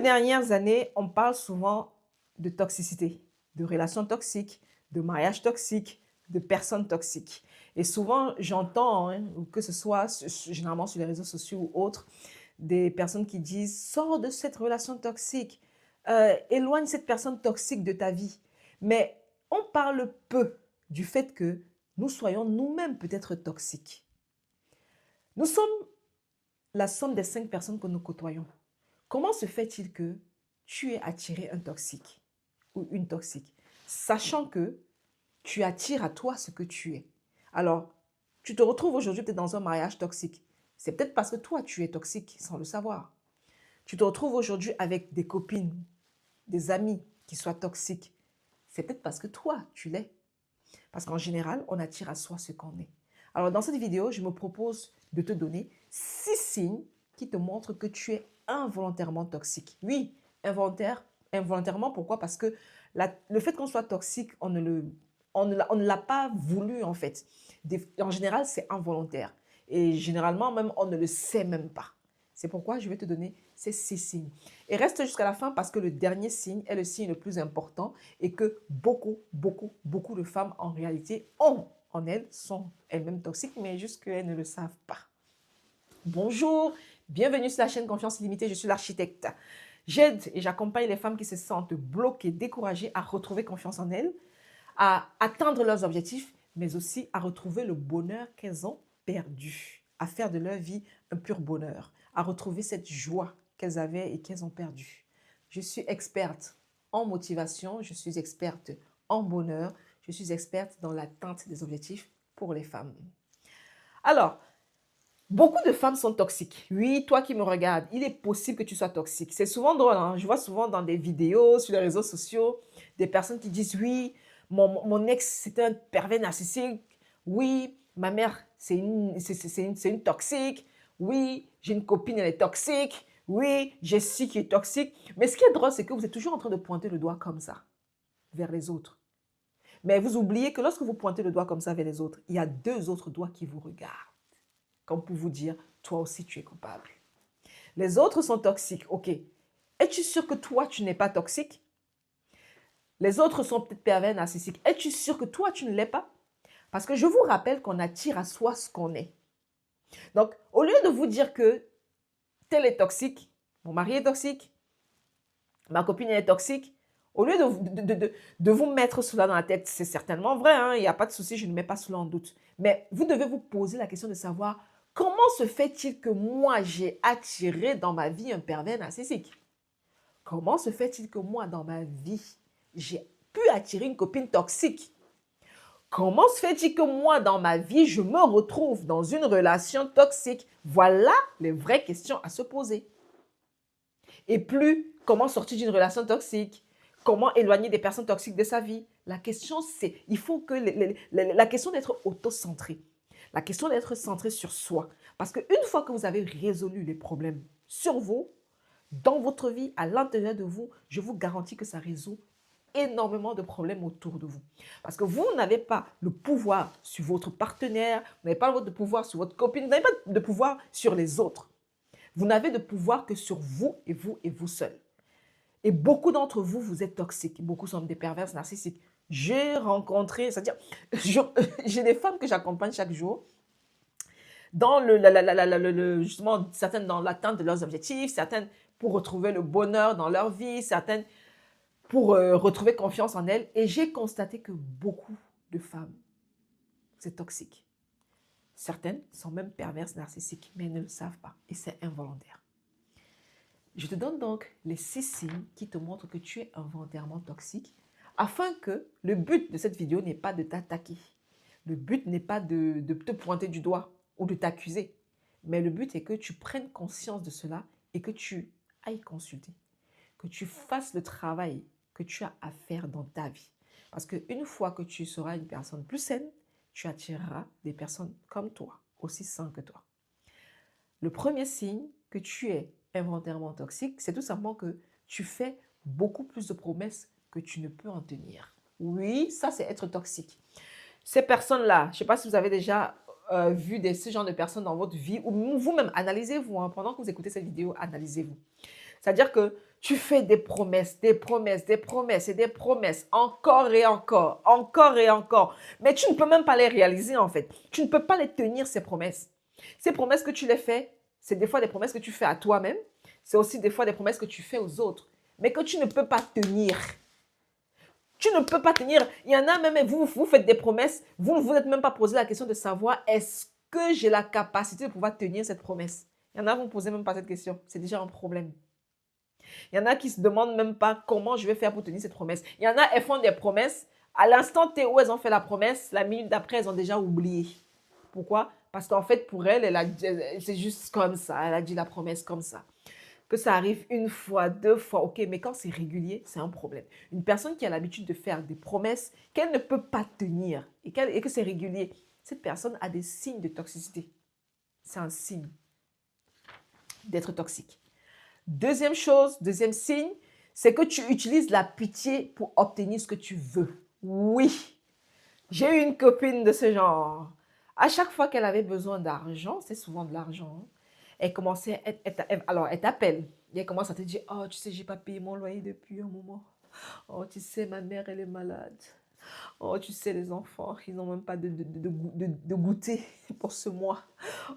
ces dernières années, on parle souvent de toxicité, de relations toxiques, de mariages toxiques, de personnes toxiques. Et souvent, j'entends, hein, que ce soit généralement sur les réseaux sociaux ou autres, des personnes qui disent: «Sors de cette relation toxique, éloigne cette personne toxique de ta vie». Mais on parle peu du fait que nous soyons nous-mêmes peut-être toxiques. Nous sommes la somme des 5 personnes que nous côtoyons. Comment se fait-il que tu aies attiré un toxique ou une toxique, sachant que tu attires à toi ce que tu es? Alors, tu te retrouves aujourd'hui peut-être dans un mariage toxique. C'est peut-être parce que toi, tu es toxique sans le savoir. Tu te retrouves aujourd'hui avec des copines, des amis qui soient toxiques. C'est peut-être parce que toi, tu l'es. Parce qu'en général, on attire à soi ce qu'on est. Alors, dans cette vidéo, je me propose de te donner 6 signes qui te montrent que tu es involontairement toxique. Oui, involontairement, pourquoi? Parce que le fait qu'on soit toxique, on ne l'a pas voulu en fait. En général, c'est involontaire. Et généralement, même, on ne le sait même pas. C'est pourquoi je vais te donner ces 6 signes. Et reste jusqu'à la fin parce que le dernier signe est le signe le plus important et que beaucoup de femmes en réalité ont en elles, sont elles-mêmes toxiques, mais juste qu'elles ne le savent pas. Bonjour, bienvenue sur la chaîne Confiance Illimitée, je suis l'architecte. J'aide et j'accompagne les femmes qui se sentent bloquées, découragées à retrouver confiance en elles, à atteindre leurs objectifs, mais aussi à retrouver le bonheur qu'elles ont perdu, à faire de leur vie un pur bonheur, à retrouver cette joie qu'elles avaient et qu'elles ont perdue. Je suis experte en motivation, je suis experte en bonheur, je suis experte dans l'atteinte des objectifs pour les femmes. Alors, beaucoup de femmes sont toxiques. Oui, toi qui me regardes, il est possible que tu sois toxique. C'est souvent drôle, hein? Je vois souvent dans des vidéos, sur les réseaux sociaux, des personnes qui disent: «Oui, mon ex, c'était un pervers narcissique. Oui, ma mère, c'est une toxique. Oui, j'ai une copine, elle est toxique. Oui, j'ai ci qui est toxique.» Mais ce qui est drôle, c'est que vous êtes toujours en train de pointer le doigt comme ça, vers les autres. Mais vous oubliez que lorsque vous pointez le doigt comme ça vers les autres, il y a 2 autres doigts qui vous regardent, comme pour vous dire: toi aussi, tu es coupable. Les autres sont toxiques, ok. Es-tu sûr que toi, tu n'es pas toxique? Les autres sont peut-être pervers narcissiques. Es-tu sûr que toi, tu ne l'es pas? Parce que je vous rappelle qu'on attire à soi ce qu'on est. Donc, au lieu de vous dire que tel est toxique, mon mari est toxique, ma copine est toxique, au lieu de vous mettre cela dans la tête, c'est certainement vrai, hein, il n'y a pas de souci, je ne mets pas cela en doute. Mais vous devez vous poser la question de savoir comment se fait-il que moi, j'ai attiré dans ma vie un pervers narcissique? Comment se fait-il que moi, dans ma vie, j'ai pu attirer une copine toxique? Comment se fait-il que moi, dans ma vie, je me retrouve dans une relation toxique? Voilà les vraies questions à se poser. Et plus, comment sortir d'une relation toxique? Comment éloigner des personnes toxiques de sa vie? La question, c'est, il faut que la question d'être auto-centré, la question d'être centré sur soi. Parce qu'une fois que vous avez résolu les problèmes sur vous, dans votre vie, à l'intérieur de vous, je vous garantis que ça résout énormément de problèmes autour de vous. Parce que vous n'avez pas le pouvoir sur votre partenaire, vous n'avez pas le pouvoir sur votre copine, vous n'avez pas de pouvoir sur les autres. Vous n'avez de pouvoir que sur vous et vous seul. Et beaucoup d'entre vous, vous êtes toxiques. Beaucoup sont des perverses narcissiques. J'ai rencontré, c'est-à-dire, j'ai des femmes que j'accompagne chaque jour dans justement, certaines dans l'atteinte de leurs objectifs, certaines pour retrouver le bonheur dans leur vie, certaines pour retrouver confiance en elles. Et j'ai constaté que beaucoup de femmes, c'est toxique. Certaines sont même perverses narcissiques, mais elles ne le savent pas. Et c'est involontaire. Je te donne donc les 6 signes qui te montrent que tu es involontairement toxique afin que le but de cette vidéo n'est pas de t'attaquer. Le but n'est pas de te pointer du doigt ou de t'accuser. Mais le but est que tu prennes conscience de cela et que tu ailles consulter. Que tu fasses le travail que tu as à faire dans ta vie. Parce qu'une fois que tu seras une personne plus saine, tu attireras des personnes comme toi, aussi saines que toi. Le premier signe que tu es involontairement toxique, c'est tout simplement que tu fais beaucoup plus de promesses que tu ne peux en tenir. Oui, ça c'est être toxique. Ces personnes-là, je ne sais pas si vous avez déjà vu ce genre de personnes dans votre vie ou vous-même, analysez-vous. Pendant que vous écoutez cette vidéo, analysez-vous. C'est-à-dire que tu fais des promesses, des promesses, des promesses et des promesses, encore et encore, encore et encore. Mais tu ne peux même pas les réaliser en fait. Tu ne peux pas les tenir, ces promesses. Ces promesses que tu les fais, c'est des fois des promesses que tu fais à toi-même. C'est aussi des fois des promesses que tu fais aux autres. Mais que tu ne peux pas tenir. Tu ne peux pas tenir. Il y en a même, vous faites des promesses, vous ne vous êtes même pas posé la question de savoir est-ce que j'ai la capacité de pouvoir tenir cette promesse. Il y en a, vous ne posez même pas cette question. C'est déjà un problème. Il y en a qui se demandent même pas comment je vais faire pour tenir cette promesse. Il y en a, elles font des promesses. À l'instant T où elles ont fait la promesse, la minute d'après, elles ont déjà oublié. Pourquoi? Parce qu'en fait, pour elle, c'est juste comme ça. Elle a dit la promesse comme ça. Que ça arrive une fois, deux fois, ok, mais quand c'est régulier, c'est un problème. Une personne qui a l'habitude de faire des promesses qu'elle ne peut pas tenir et que c'est régulier, cette personne a des signes de toxicité. C'est un signe d'être toxique. Deuxième chose, deuxième signe, c'est que tu utilises la pitié pour obtenir ce que tu veux. Oui, j'ai eu une copine de ce genre. À chaque fois qu'elle avait besoin d'argent, c'est souvent de l'argent, elle commençait, alors elle t'appelle, et elle commence à te dire, oh, tu sais, j'ai pas payé mon loyer depuis un moment. Oh, tu sais, ma mère, elle est malade. Oh, tu sais, les enfants, ils n'ont même pas de goûter pour ce mois.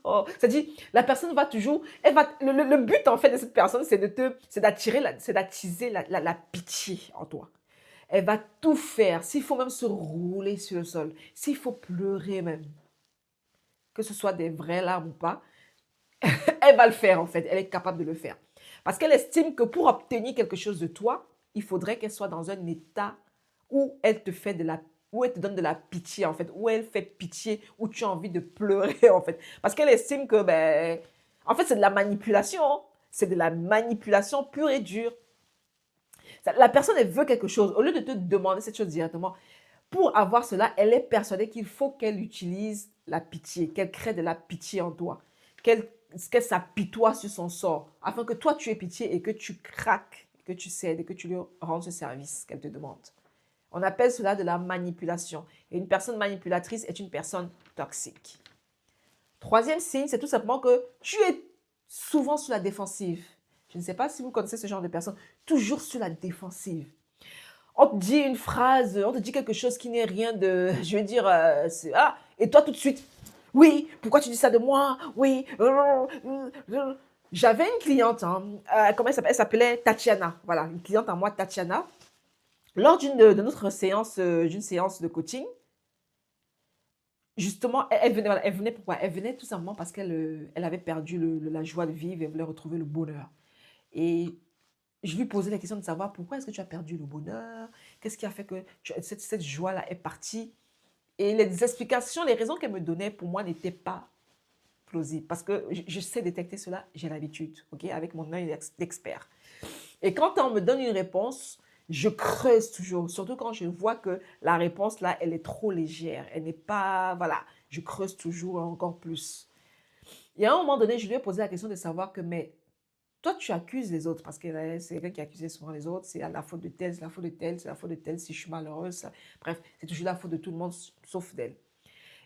Oh, c'est-à-dire, la personne va toujours, le but en fait de cette personne, c'est d'attiser la pitié en toi. Elle va tout faire, s'il faut même se rouler sur le sol, s'il faut pleurer même, que ce soit des vraies larmes ou pas, elle va le faire en fait, elle est capable de le faire. Parce qu'elle estime que pour obtenir quelque chose de toi, il faudrait qu'elle soit dans un état où elle te fait où elle te donne de la pitié en fait, où elle fait pitié, où tu as envie de pleurer en fait. Parce qu'elle estime que, en fait, c'est de la manipulation. Hein. C'est de la manipulation pure et dure. La personne, elle veut quelque chose. Au lieu de te demander cette chose directement, pour avoir cela, elle est persuadée qu'il faut qu'elle utilise la pitié, qu'elle crée de la pitié en toi, qu'elle s'apitoie sur son sort, afin que toi, tu aies pitié et que tu craques, que tu cèdes et que tu lui rendes ce service qu'elle te demande. On appelle cela de la manipulation. Et une personne manipulatrice est une personne toxique. Troisième signe, c'est tout simplement que tu es souvent sur la défensive. Je ne sais pas si vous connaissez ce genre de personne, toujours sur la défensive. On te dit une phrase, on te dit quelque chose qui n'est rien de, je veux dire, et toi tout de suite, oui, pourquoi tu dis ça de moi? Oui. J'avais une cliente, hein, comment elle s'appelle? Elle s'appelait Tatiana. Voilà, une cliente à moi, Tatiana. Lors de notre séance, d'une séance de coaching, justement, elle venait pourquoi? Elle venait tout simplement parce elle avait perdu la joie de vivre et voulait retrouver le bonheur. Et je lui posais la question de savoir pourquoi est-ce que tu as perdu le bonheur? Qu'est-ce qui a fait que cette joie-là est partie? Et les explications, les raisons qu'elle me donnait, pour moi, n'étaient pas plausibles. Parce que je sais détecter cela, j'ai l'habitude, ok, avec mon œil d'expert. Et quand on me donne une réponse, je creuse toujours, surtout quand je vois que la réponse là, elle est trop légère, elle n'est pas, voilà, je creuse toujours encore plus. Et à un moment donné, je lui ai posé la question de savoir que, mais toi, tu accuses les autres, parce que c'est quelqu'un qui accusait souvent les autres, c'est la faute de tel, c'est la faute de tel, c'est la faute de tel, si je suis malheureuse, bref, c'est toujours la faute de tout le monde, sauf d'elle.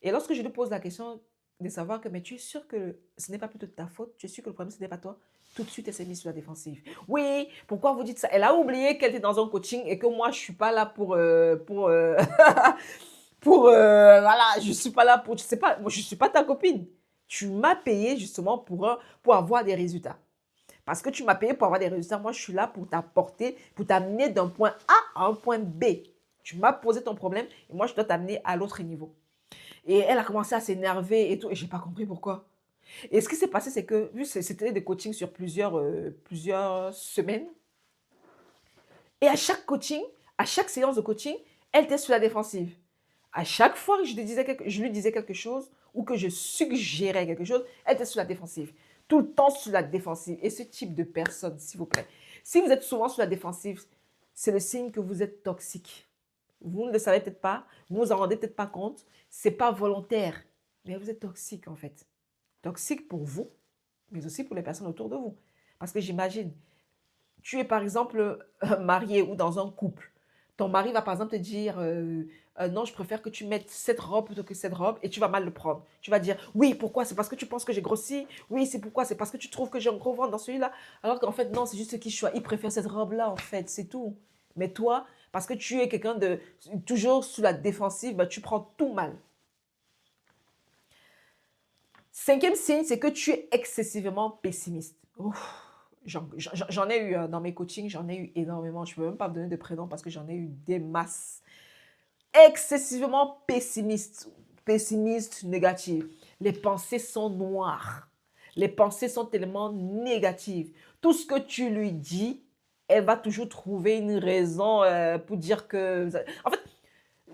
Et lorsque je lui pose la question de savoir que, mais tu es sûr que ce n'est pas plutôt de ta faute, tu es sûr que le problème, ce n'est pas toi, tout de suite, elle s'est mise sur la défensive. Oui, pourquoi vous dites ça? Elle a oublié qu'elle était dans un coaching et que moi, je ne suis pas là voilà, je ne suis pas là pour, je sais pas, moi, je ne suis pas ta copine. Tu m'as payé justement pour avoir des résultats. Parce que tu m'as payé pour avoir des résultats. Moi, je suis là pour t'apporter, pour t'amener d'un point A à un point B. Tu m'as posé ton problème et moi, je dois t'amener à l'autre niveau. Et elle a commencé à s'énerver et tout. Et je n'ai pas compris pourquoi. Et ce qui s'est passé, c'est que, vu que c'était des coachings sur plusieurs semaines, et à chaque coaching, à chaque séance de coaching, elle était sur la défensive. À chaque fois que je lui disais quelque chose ou que je suggérais quelque chose, elle était sur la défensive. Tout le temps sur la défensive. Et ce type de personne, s'il vous plaît, si vous êtes souvent sur la défensive, c'est le signe que vous êtes toxique. Vous ne le savez peut-être pas, vous ne vous en rendez peut-être pas compte, ce n'est pas volontaire, mais vous êtes toxique en fait. Toxique pour vous, mais aussi pour les personnes autour de vous. Parce que j'imagine, tu es par exemple marié ou dans un couple. Ton mari va par exemple te dire non, je préfère que tu mettes cette robe plutôt que cette robe et tu vas mal le prendre. Tu vas dire oui, pourquoi? C'est parce que tu penses que j'ai grossi. Oui, c'est pourquoi? C'est parce que tu trouves que j'ai un gros ventre dans celui-là. Alors qu'en fait, non, c'est juste qu'il choisit. Il préfère cette robe-là, en fait, c'est tout. Mais toi, parce que tu es quelqu'un de toujours sous la défensive, bah, tu prends tout mal. Cinquième signe, c'est que tu es excessivement pessimiste. Ouf, j'en ai eu dans mes coachings, j'en ai eu énormément. Je ne peux même pas me donner de prénom parce que j'en ai eu des masses. Excessivement pessimiste, pessimiste, négative. Les pensées sont noires. Les pensées sont tellement négatives. Tout ce que tu lui dis, elle va toujours trouver une raison pour dire que... En fait,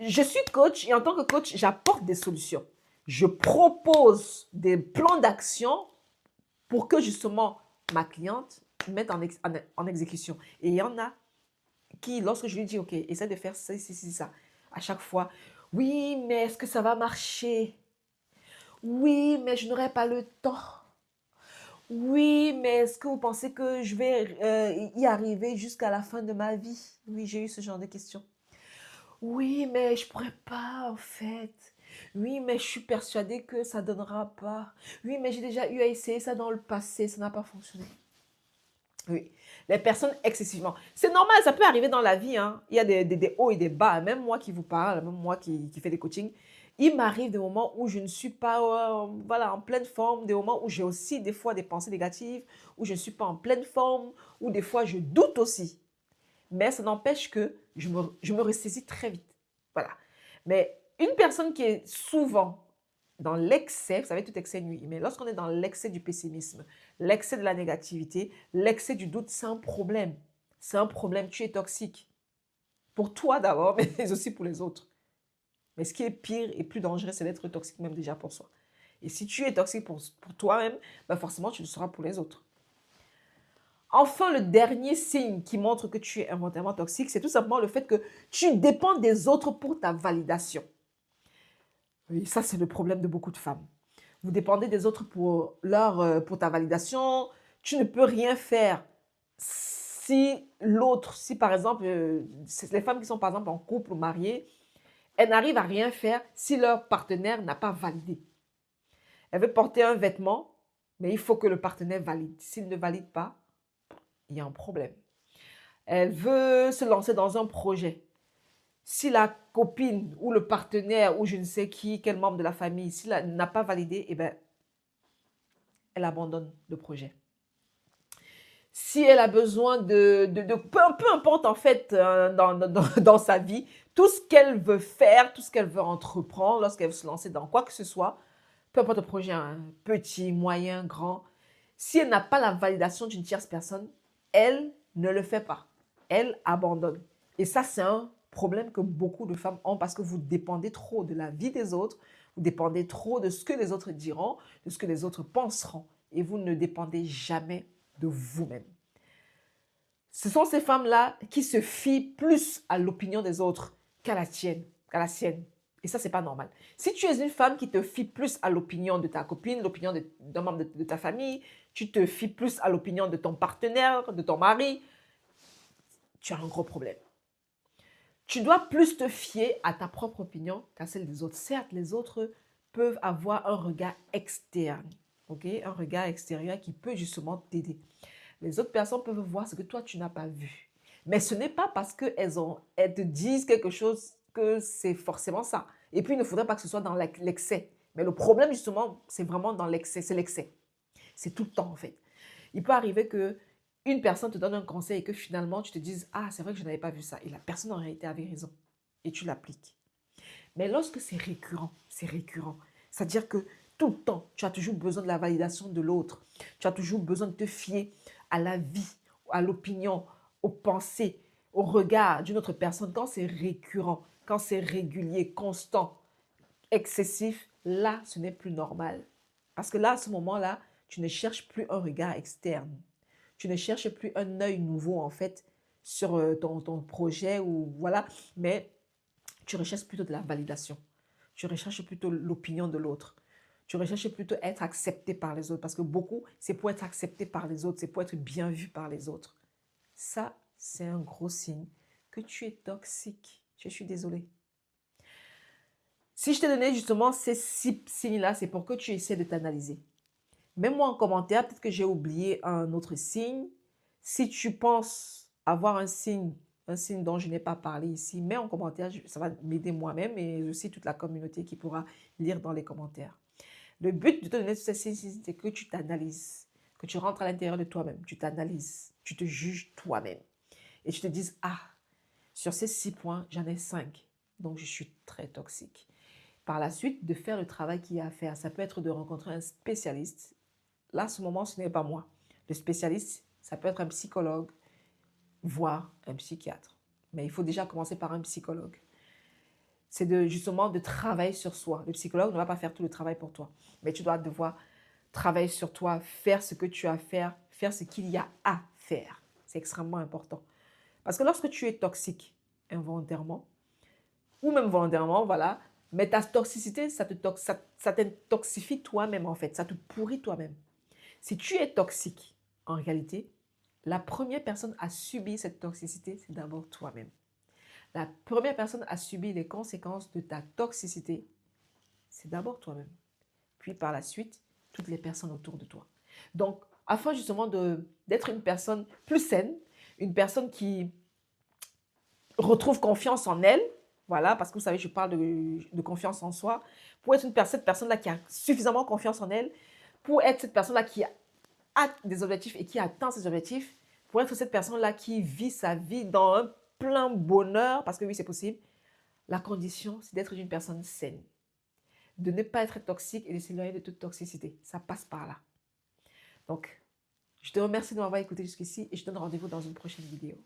je suis coach et en tant que coach, j'apporte des solutions. Je propose des plans d'action pour que justement ma cliente mette en exécution. Et il y en a qui, lorsque je lui dis, OK, essaie de faire ça, ça, à chaque fois, oui, mais est-ce que ça va marcher? Oui, mais je n'aurai pas le temps. Oui, mais est-ce que vous pensez que je vais y arriver jusqu'à la fin de ma vie? Oui, j'ai eu ce genre de questions. Oui, mais je pourrais pas, en fait. Oui, mais je suis persuadée que ça donnera pas. Oui, mais j'ai déjà eu à essayer ça dans le passé, ça n'a pas fonctionné. Oui, les personnes excessivement. C'est normal, ça peut arriver dans la vie. Hein. Il y a des hauts et des bas. Même moi qui vous parle, même moi qui fais des coachings, il m'arrive des moments où je ne suis pas voilà, en pleine forme, des moments où j'ai aussi des fois des pensées négatives, où je ne suis pas en pleine forme, où des fois je doute aussi. Mais ça n'empêche que je me ressaisis très vite. Voilà. Mais une personne qui est souvent dans l'excès, vous savez, tout excès nuit, mais lorsqu'on est dans l'excès du pessimisme, l'excès de la négativité, l'excès du doute, c'est un problème. C'est un problème, tu es toxique. Pour toi d'abord, mais aussi pour les autres. Mais ce qui est pire et plus dangereux, c'est d'être toxique même déjà pour soi. Et si tu es toxique pour toi-même, ben forcément, tu le seras pour les autres. Enfin, le dernier signe qui montre que tu es involontairement toxique, c'est tout simplement le fait que tu dépends des autres pour ta validation. Oui, ça, c'est le problème de beaucoup de femmes. Vous dépendez des autres pour ta validation. Tu ne peux rien faire si l'autre, si par exemple, les femmes qui sont par exemple en couple ou mariées, elles n'arrivent à rien faire si leur partenaire n'a pas validé. Elle veut porter un vêtement, mais il faut que le partenaire valide. S'il ne valide pas, il y a un problème. Elle veut se lancer dans un projet. Si la copine ou le partenaire ou je ne sais qui, quel membre de la famille, s'il n'a pas validé, eh ben, elle abandonne le projet. Si elle a besoin peu importe en fait dans sa vie, tout ce qu'elle veut faire, tout ce qu'elle veut entreprendre, lorsqu'elle veut se lancer dans quoi que ce soit, peu importe le projet, hein, petit, moyen, grand, si elle n'a pas la validation d'une tierce personne, elle ne le fait pas. Elle abandonne. Et ça, c'est un problème que beaucoup de femmes ont parce que vous dépendez trop de la vie des autres, vous dépendez trop de ce que les autres diront, de ce que les autres penseront, et vous ne dépendez jamais de vous-même. Ce sont ces femmes-là qui se fient plus à l'opinion des autres qu'à la tienne, qu'à la sienne. Et ça, c'est pas normal. Si tu es une femme qui te fie plus à l'opinion de ta copine, l'opinion d'un membre de ta famille, tu te fies plus à l'opinion de ton partenaire, de ton mari, tu as un gros problème. Tu dois plus te fier à ta propre opinion qu'à celle des autres. Certes, les autres peuvent avoir un regard externe, okay? Un regard extérieur qui peut justement t'aider. Les autres personnes peuvent voir ce que toi, tu n'as pas vu. Mais ce n'est pas parce qu'elles te disent quelque chose que c'est forcément ça. Et puis, il ne faudrait pas que ce soit dans l'excès. Mais le problème, justement, c'est vraiment dans l'excès. C'est l'excès. C'est tout le temps, en fait. Il peut arriver que une personne te donne un conseil et que finalement, tu te dises « Ah, c'est vrai que je n'avais pas vu ça. » Et la personne, en réalité, avait raison. Et tu l'appliques. Mais lorsque c'est récurrent, c'est récurrent. C'est-à-dire que tout le temps, tu as toujours besoin de la validation de l'autre. Tu as toujours besoin de te fier à la vie, à l'opinion, aux pensées, au regard d'une autre personne. Quand c'est récurrent, quand c'est régulier, constant, excessif, là, ce n'est plus normal. Parce que là, à ce moment-là, tu ne cherches plus un regard externe. Tu ne cherches plus un œil nouveau, en fait, sur ton projet ou voilà, mais tu recherches plutôt de la validation. Tu recherches plutôt l'opinion de l'autre. Tu recherches plutôt être accepté par les autres. Parce que beaucoup, c'est pour être accepté par les autres. C'est pour être bien vu par les autres. Ça, c'est un gros signe que tu es toxique. Je suis désolée. Si je t'ai donné justement ces 6 signes-là, c'est pour que tu essaies de t'analyser. Mets-moi en commentaire, peut-être que j'ai oublié un autre signe. Si tu penses avoir un signe dont je n'ai pas parlé ici, mets en commentaire, ça va m'aider moi-même et aussi toute la communauté qui pourra lire dans les commentaires. Le but de te donner tous ces signes, c'est que tu t'analyses, que tu rentres à l'intérieur de toi-même, tu t'analyses, tu te juges toi-même et tu te dises, ah, sur ces 6 points, j'en ai 5, donc je suis très toxique. Par la suite, de faire le travail qu'il y a à faire. Ça peut être de rencontrer un spécialiste. Là, à ce moment, ce n'est pas moi. Le spécialiste, ça peut être un psychologue, voire un psychiatre. Mais il faut déjà commencer par un psychologue. C'est justement de travailler sur soi. Le psychologue ne va pas faire tout le travail pour toi. Mais tu dois devoir travailler sur toi, faire ce que tu as à faire ce qu'il y a à faire. C'est extrêmement important. Parce que lorsque tu es toxique involontairement, ou même volontairement, voilà, mais ta toxicité, ça t'intoxifie toi-même en fait, ça te pourrit toi-même. Si tu es toxique, en réalité, la première personne à subir cette toxicité, c'est d'abord toi-même. La première personne à subir les conséquences de ta toxicité, c'est d'abord toi-même. Puis par la suite, toutes les personnes autour de toi. Donc, afin justement d'être une personne plus saine, une personne qui retrouve confiance en elle, voilà, parce que vous savez, je parle de confiance en soi, pour être cette personne-là qui a suffisamment confiance en elle, pour être cette personne-là qui a des objectifs et qui atteint ses objectifs, pour être cette personne-là qui vit sa vie dans un plein bonheur, parce que oui, c'est possible, la condition, c'est d'être une personne saine, de ne pas être toxique et de s'éloigner de toute toxicité. Ça passe par là. Donc, je te remercie de m'avoir écouté jusqu'ici et je te donne rendez-vous dans une prochaine vidéo.